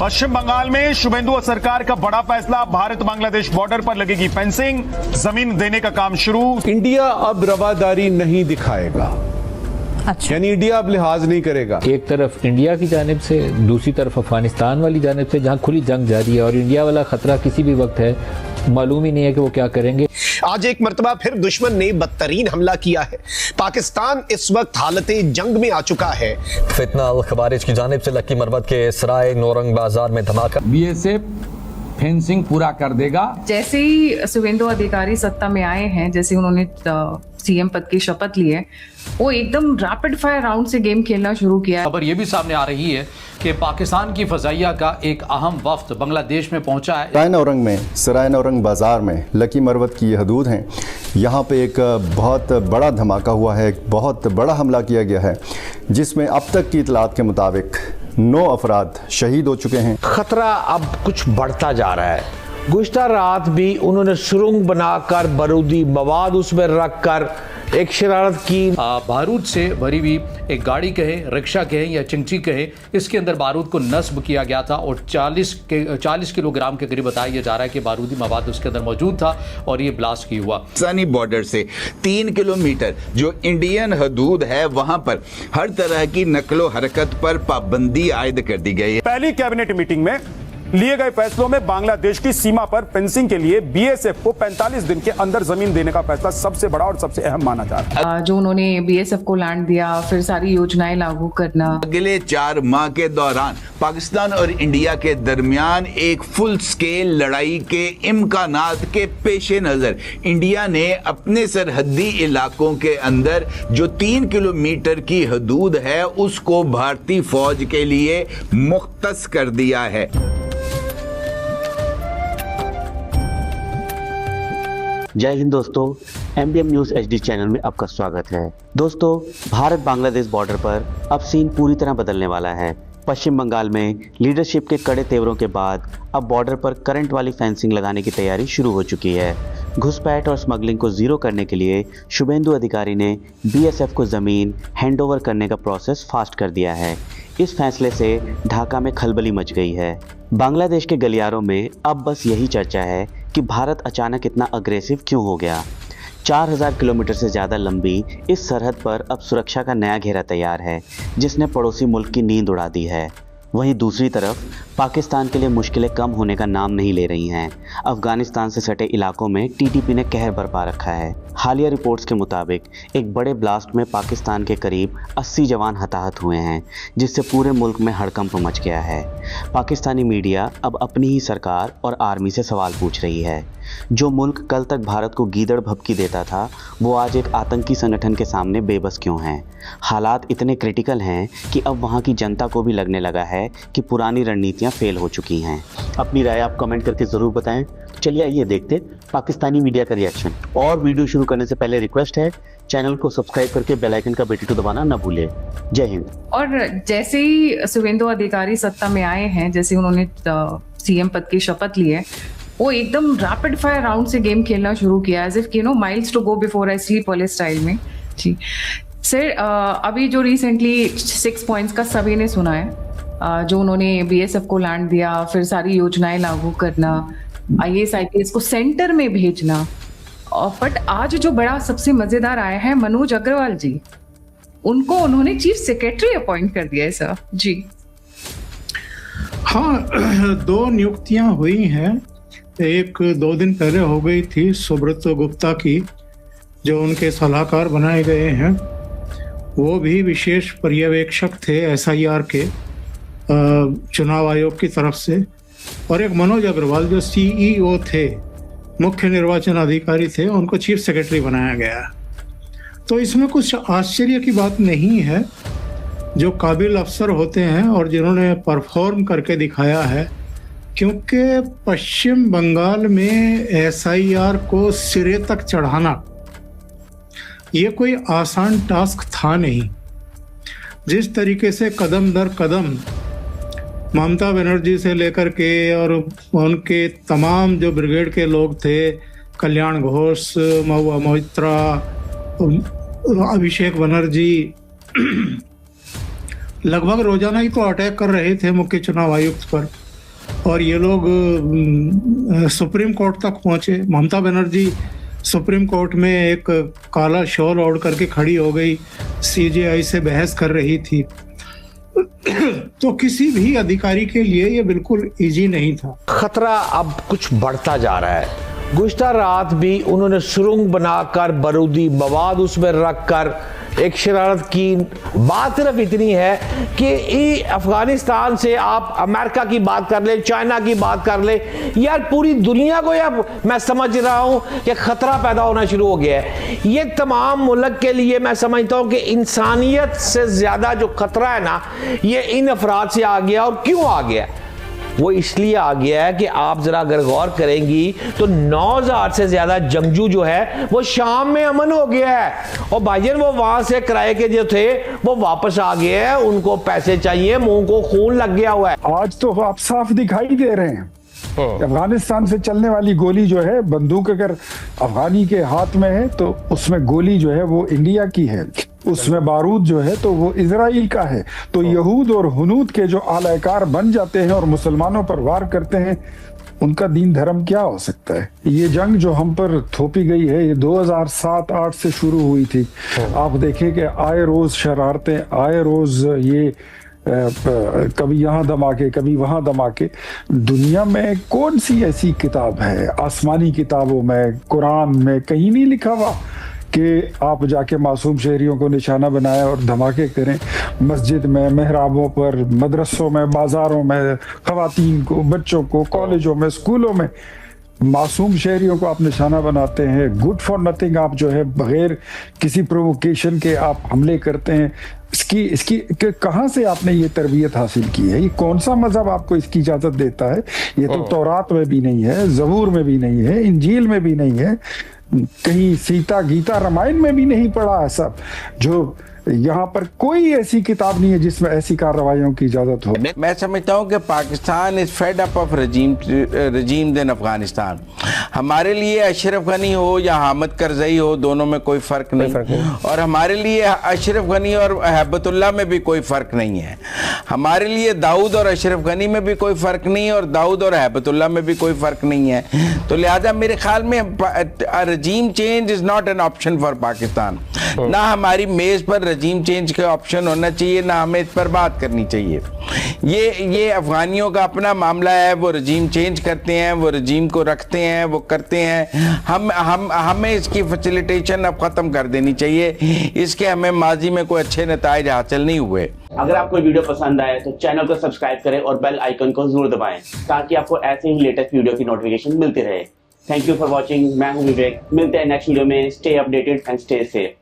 पश्चिम बंगाल में शुभेंदु सरकार का बड़ा फैसला, भारत बांग्लादेश बॉर्डर पर लगेगी फेंसिंग, जमीन देने का काम शुरू। इंडिया अब रवादारी नहीं दिखाएगा। अच्छा। यानी इंडिया अब लिहाज नहीं करेगा। एक तरफ इंडिया की जानिब से, दूसरी तरफ अफगानिस्तान वाली जानिब से, जहां खुली जंग जारी है और इंडिया वाला खतरा किसी भी वक्त है, मालूम ही नहीं है कि वो क्या करेंगे। आज एक मर्तबा फिर दुश्मन ने बदतरीन हमला किया है। पाकिस्तान इस वक्त हालते जंग में आ चुका है। फितना अल खवारिज की जानिब से लक्की मरवत के सराय नौरंग बाजार में धमाका। बीएसएफ फेंसिंग पूरा कर देगा। जैसे ही शुभेंदु अधिकारी सत्ता में आए हैं, जैसे उन्होंने सीएम पद की शपथ ली है, वो एकदम रैपिड फायर राउंड से गेम खेलना शुरू किया है। खबर ये भी सामने आ रही है कि पाकिस्तान की फजाइया का एक अहम वफ्द बांग्लादेश में पहुंचा है। सराय नौरंग बाजार में लकी मरवत की ये हदूद हैं। यहाँ पे एक बहुत बड़ा धमाका हुआ है, एक बहुत बड़ा हमला किया गया है, जिसमें अब तक की इतलात के मुताबिक 9 अफराद शहीद हो चुके हैं। खतरा अब कुछ बढ़ता जा रहा है। गुज़िश्ता रात भी उन्होंने सुरंग बनाकर बारूदी मवाद उसमें रखकर एक शरारत की। बारूद से भरी हुई एक गाड़ी कहे, रिक्शा कहे या चिंची कहे, इसके अंदर बारूद को नस्ब किया गया था और 40 किलोग्राम के करीब बताया जा रहा है कि बारूदी मवाद उसके अंदर मौजूद था और ये ब्लास्ट की हुआ। पाकिस्तानी बॉर्डर से 3 किलोमीटर जो इंडियन हदूद है, वहां पर हर तरह की नकलो हरकत पर पाबंदी आयद कर दी गई है। पहली कैबिनेट मीटिंग में लिए गए फैसलों में बांग्लादेश की सीमा पर फेंसिंग के लिए बीएसएफ को 45 दिन के अंदर जमीन देने का फैसला सबसे बड़ा और सबसे अहम माना जा रहा है। जो उन्होंने बीएसएफ को लैंड दिया, फिर सारी योजनाएं लागू करना। अगले 4 माह के दौरान पाकिस्तान और इंडिया के दरमियान एक फुल स्केल लड़ाई के इम्कानात के पेश नजर इंडिया ने अपने सरहदी इलाकों के अंदर जो 3 किलोमीटर की हदूद है, उसको भारतीय फौज के लिए मुख्तस कर दिया है। जय हिंद दोस्तों, एमबीएम न्यूज़ एचडी चैनल में आपका स्वागत है। दोस्तों, भारत बांग्लादेश बॉर्डर पर अब सीन पूरी तरह बदलने वाला है। पश्चिम बंगाल में लीडरशिप के कड़े तेवरों के बाद अब बॉर्डर पर करंट वाली फेंसिंग लगाने की तैयारी शुरू हो चुकी है। घुसपैठ और स्मगलिंग को जीरो करने के लिए शुभेंदु अधिकारी ने बीएसएफ को ज़मीन हैंडओवर करने का प्रोसेस फास्ट कर दिया है। इस फैसले से ढाका में खलबली मच गई है। बांग्लादेश के गलियारों में अब बस यही चर्चा है कि भारत अचानक इतना अग्रेसिव क्यों हो गया। 4000 किलोमीटर से ज़्यादा लंबी इस सरहद पर अब सुरक्षा का नया घेरा तैयार है, जिसने पड़ोसी मुल्क की नींद उड़ा दी है। वहीं दूसरी तरफ पाकिस्तान के लिए मुश्किलें कम होने का नाम नहीं ले रही हैं। अफगानिस्तान से सटे इलाकों में टीटीपी ने कहर बरपा रखा है। हालिया रिपोर्ट्स के मुताबिक एक बड़े ब्लास्ट में पाकिस्तान के करीब 80 जवान हताहत हुए हैं, जिससे पूरे मुल्क में हड़कंप मच गया है। पाकिस्तानी मीडिया अब अपनी ही सरकार और आर्मी से सवाल पूछ रही है। जो मुल्क कल तक भारत को गीदड़ भभकी देता था, वो आज एक आतंकी संगठन के सामने बेबस क्यों हैं? हालात इतने क्रिटिकल हैं कि अब वहाँ की जनता को भी लगने लगा है कि पुरानी रणनीतियाँ फेल हो चुकी हैं। अपनी राय आप कमेंट करके ज़रूर बताएं। चलिए आइए देखते पाकिस्तानी मीडिया का रिएक्शन। और वीडियो शुरू करने से पहले रिक्वेस्ट है, चैनल को सब्सक्राइब करके बेल आइकन का बेटी तो दबाना ना भूले। जय हिंद। और जैसे ही शुभेंदु अधिकारी सत्ता में आए हैं, जैसे उन्होंने सीएम पद की शपथ ली है, वो एकदम रैपिड फायर राउंड से गेम खेलना शुरू किया, as if miles to go before I sleep वाले स्टाइल में। जी सर, अभी जो रिसेंटली 6 पॉइंट्स का सभी ने सुना है, जो उन्होंने बीएसएफ को लैंड दिया, फिर सारी योजनाएं लागू करना, आईएएस आईपीएस को सेंटर में भेजना। बट आज जो बड़ा सबसे मजेदार आया है, मनोज अग्रवाल जी, उनको उन्होंने चीफ सेक्रेटरी अपॉइंट कर दिया है सर। जी हाँ, 2 नियुक्तियां हुई हैं। एक 2 दिन पहले हो गई थी सुब्रत गुप्ता की, जो उनके सलाहकार बनाए गए हैं। वो भी विशेष पर्यवेक्षक थे एसआईआर के चुनाव आयोग की तरफ से। और एक मनोज अग्रवाल जो सीईओ थे, मुख्य निर्वाचन अधिकारी थे, उनको चीफ सेक्रेटरी बनाया गया। तो इसमें कुछ आश्चर्य की बात नहीं है। जो काबिल अफसर होते हैं और जिन्होंने परफॉर्म करके दिखाया है, क्योंकि पश्चिम बंगाल में एसआईआर को सिरे तक चढ़ाना ये कोई आसान टास्क था नहीं। जिस तरीके से कदम दर कदम ममता बनर्जी से लेकर के और उनके तमाम जो ब्रिगेड के लोग थे, कल्याण घोष, महुआ मोइत्रा, अभिषेक बनर्जी, लगभग रोजाना ही तो अटैक कर रहे थे मुख्य चुनाव आयुक्त पर। और ये लोग सुप्रीम कोर्ट तक पहुंचे। ममता बनर्जी सुप्रीम कोर्ट में एक काला शॉल ओढ़ करके खड़ी हो गई, सीजेआई से बहस कर रही थी। तो किसी भी अधिकारी के लिए ये बिल्कुल इजी नहीं था। खतरा अब कुछ बढ़ता जा रहा है। गुज़िश्ता रात भी उन्होंने सुरंग बनाकर बारूदी मवाद उसमें रखकर एक शरारत की। बात सिर्फ इतनी है कि अफगानिस्तान से आप अमेरिका की बात कर ले, चाइना की बात कर ले, यार पूरी दुनिया को अब मैं समझ रहा हूं कि खतरा पैदा होना शुरू हो गया है। ये तमाम मुल्क के लिए मैं समझता हूं कि इंसानियत से ज्यादा जो खतरा है ना, ये इन अफराद से आ गया। और क्यों आ गया? वो इसलिए आ गया है कि आप जरा अगर गौर करेंगी तो 9000 से ज्यादा जंगजू जो है वो शाम में अमन हो गया है। और भाईजान वो वहां से किराए के जो थे वो वापस आ गए हैं, उनको पैसे चाहिए, मुंह को खून लग गया हुआ है। आज तो आप साफ दिखाई दे रहे हैं। अफगानिस्तान से चलने वाली गोली जो है, बंदूक अगर अफगानी के हाथ में है तो उसमें गोली जो है वो इंडिया की है, उसमें बारूद जो है तो वो इजराइल का है। तो यहूद और हुनूद के जो आलाकार बन जाते हैं और मुसलमानों पर वार करते हैं, उनका दीन धर्म क्या हो सकता है? ये जंग जो हम पर थोपी गई है, ये 2007-8 से शुरू हुई थी। आप देखें कि आए रोज शरारतें, आए रोज ये कभी यहाँ धमाके, कभी वहां धमाके। दुनिया में कौन सी ऐसी किताब है, आसमानी किताबों में, कुरान में कहीं नहीं लिखा हुआ कि आप जाके मासूम शहरियों को निशाना बनाएं और धमाके करें। मस्जिद में, मेहराबों पर, मदरसों में, बाजारों में, खवातीन को, बच्चों को, कॉलेजों में, स्कूलों में मासूम शहरियों को आप निशाना बनाते हैं। गुड फॉर नथिंग आप जो है बगैर किसी प्रोवोकेशन के आप हमले करते हैं। इसकी कहाँ से आपने ये तरबियत हासिल की है? ये कौन सा मजहब आपको इसकी इजाजत देता है? ये तो तौरात में भी नहीं है, ज़बूर में भी नहीं है, इंजील में भी नहीं है, कहीं सीता गीता रामायण में भी नहीं पड़ा है। सब जो यहाँ पर कोई ऐसी किताब नहीं है जिसमें ऐसी कार्रवाइयों की इजाजत हो। मैं समझता हूँ कि Pakistan is fed up of regime than Afghanistan. हमारे लिए अशरफ गनी हो या हामिद करजई हो, दोनों में कोई फर्क नहीं। और हमारे लिए अशरफ गनी और हैबतुल्लाह में भी कोई फर्क नहीं है। हमारे लिए दाऊद और अशरफ गनी में भी कोई फर्क नहीं है और दाऊद और हैबतुल्लाह में भी कोई फर्क नहीं है। तो लिहाजा मेरे ख्याल में रजीम change is not an option for Pakistan. ना हमारी मेज पर रजीम चेंज का ऑप्शन होना चाहिए, ना हमें इस पर बात करनी चाहिए। ये अफगानियों का अपना मामला है। वो रजीम चेंज करते हैं, वो रजीम को रखते हैं, वो करते हैं। हमें इसकी फैसिलिटेशन अब खत्म कर देनी चाहिए। इसके हमें माजी में कोई अच्छे नताइज हासिल नहीं हुए। अगर आपको वीडियो पसंद आए तो चैनल को सब्सक्राइब करें और बेल आइकन को जरूर दबाएं ताकि आपको ऐसे ही लेटेस्ट वीडियो की नोटिफिकेशन मिलती रहे। Thank you for watching. मैं हूं विवेक। मिलते हैं नेक्स्ट वीडियो में। Stay updated and stay safe.